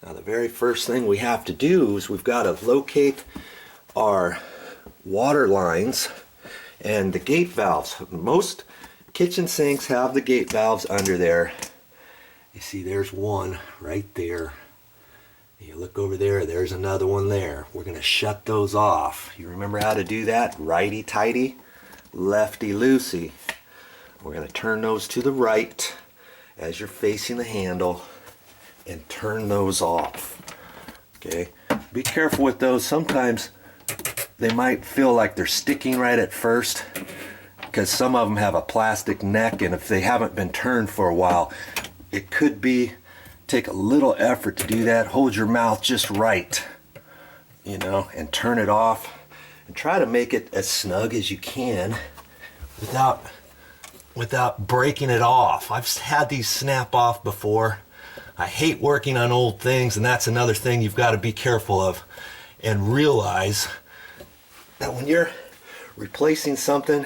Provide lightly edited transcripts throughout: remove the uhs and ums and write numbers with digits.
Now the very first thing we have to do is we've got to locate our water lines and the gate valves. Most kitchen sinks have the gate valves under there. You see there's one right there. You look over there, there's another one there. We're going to shut those off. You remember how to do that? Righty-tighty, lefty-loosey. We're going to turn those to the right as you're facing the handle and turn those off. Okay, be careful with those. Sometimes they might feel like they're sticking right at first because some of them have a plastic neck, and if they haven't been turned for a while, it could take a little effort to do that. Hold your mouth just right, you know, and turn it off, and try to make it as snug as you can without breaking it off. I've had these snap off before. I hate working on old things, and that's another thing you've got to be careful of and realize that when you're replacing something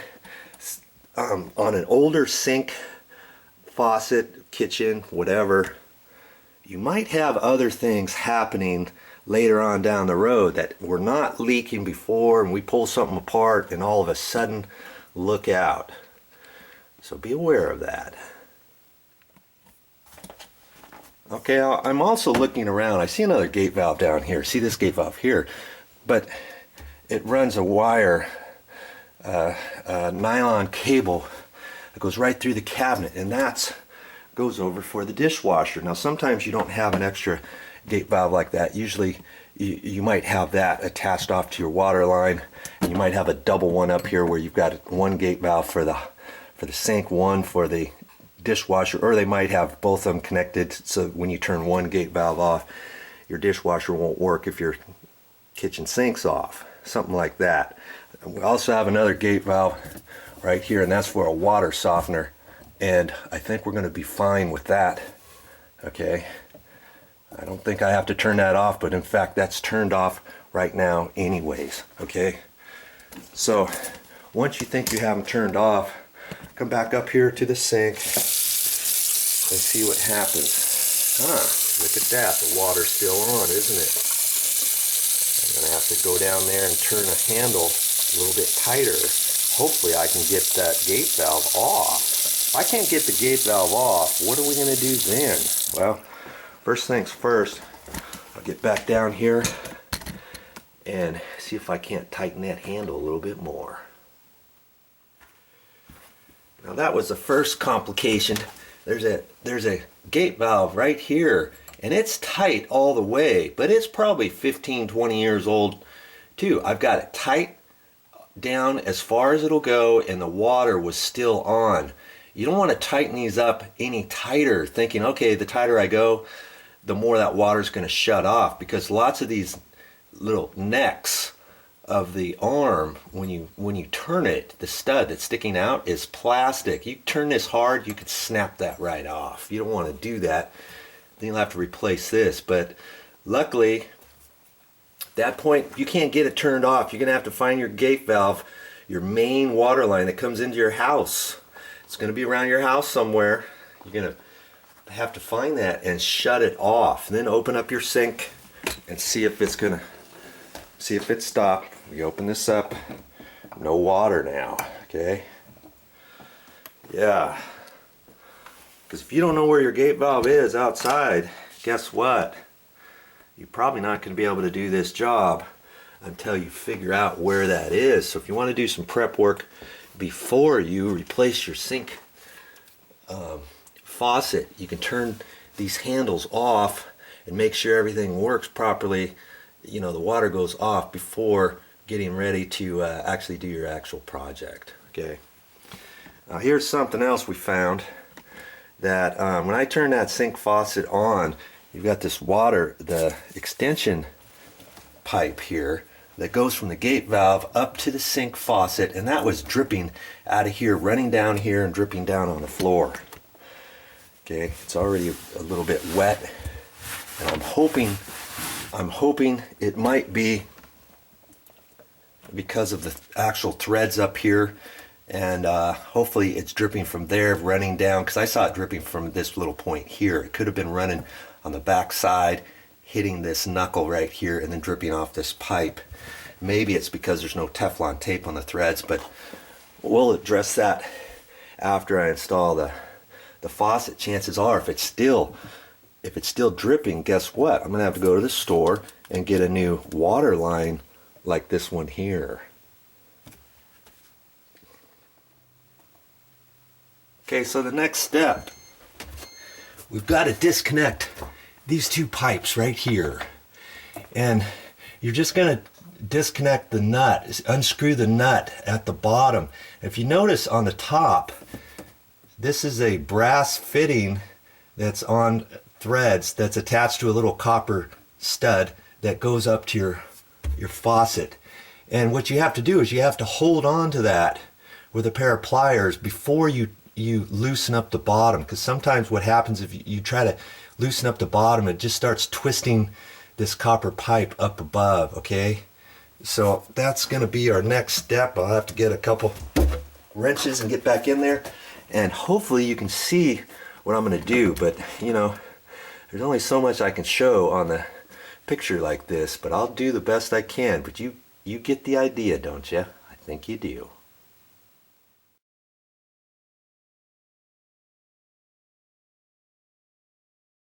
on an older sink, faucet, kitchen, whatever, you might have other things happening later on down the road that were not leaking before, and we pull something apart and all of a sudden, look out. So be aware of that. Okay, I'm also looking around. I see another gate valve down here. See this gate valve here, but it runs a wire, a nylon cable that goes right through the cabinet, and that's goes over for the dishwasher. Now sometimes you don't have an extra gate valve like that. Usually you might have that attached off to your water line, and you might have a double one up here where you've got one gate valve for the sink, one for the dishwasher, or they might have both of them connected, so when you turn one gate valve off, your dishwasher won't work if your kitchen sink's off, something like that. We also have another gate valve right here, and that's for a water softener, and I think we're going to be fine with that. Okay, I don't think I have to turn that off, but in fact that's turned off right now anyways. Okay, so once you think you have them turned off, come back up here to the sink and see what happens. Look at that, the water's still on, isn't it? I'm going to have to go down there and turn the handle a little bit tighter. Hopefully I can get that gate valve off. If I can't get the gate valve off, what are we going to do then? Well, first things first, I'll get back down here and see if I can't tighten that handle a little bit more. Now that was the first complication. There's a gate valve right here, and it's tight all the way, but it's probably 15-20 years old too. I've got it tight down as far as it'll go, and the water was still on. You don't want to tighten these up any tighter thinking, okay, the tighter I go, the more that water's going to shut off, because lots of these little necks of the arm, when you turn it, the stud that's sticking out is plastic. You turn this hard, you could snap that right off. You don't want to do that. Then you'll have to replace this. But luckily, at that point, you can't get it turned off. You're going to have to find your gate valve, your main water line that comes into your house. It's going to be around your house somewhere. You're going to have to find that and shut it off. And then open up your sink and see if it's stopped. We open this up, no water now, okay? Yeah, because if you don't know where your gate valve is outside, guess what? You're probably not going to be able to do this job until you figure out where that is. So if you want to do some prep work before you replace your sink faucet, you can turn these handles off and make sure everything works properly. You know, the water goes off before getting ready to actually do your actual project. Okay. Now here's something else we found, that when I turn that sink faucet on, you've got this water, the extension pipe here that goes from the gate valve up to the sink faucet, and that was dripping out of here, running down here and dripping down on the floor. Okay, it's already a little bit wet, and I'm hoping it might be because of the actual threads up here, and hopefully it's dripping from there running down, because I saw it dripping from this little point here. It could have been running on the back side hitting this knuckle right here and then dripping off this pipe. Maybe it's because there's no Teflon tape on the threads, but we'll address that after I install the faucet. Chances are if it's still dripping, guess what? I'm gonna have to go to the store and get a new water line like this one here. Okay, so the next step, we've got to disconnect these two pipes right here. And you're just going to disconnect the nut, unscrew the nut at the bottom. If you notice on the top, this is a brass fitting that's on threads that's attached to a little copper stud that goes up to your faucet. And what you have to do is you have to hold on to that with a pair of pliers before you loosen up the bottom, because sometimes what happens if you try to loosen up the bottom, it just starts twisting this copper pipe up above. Okay, so that's going to be our next step. I'll have to get a couple wrenches and get back in there, and hopefully you can see what I'm going to do. But you know, there's only so much I can show on the picture like this, but I'll do the best I can. But you get the idea, don't you? I think you do.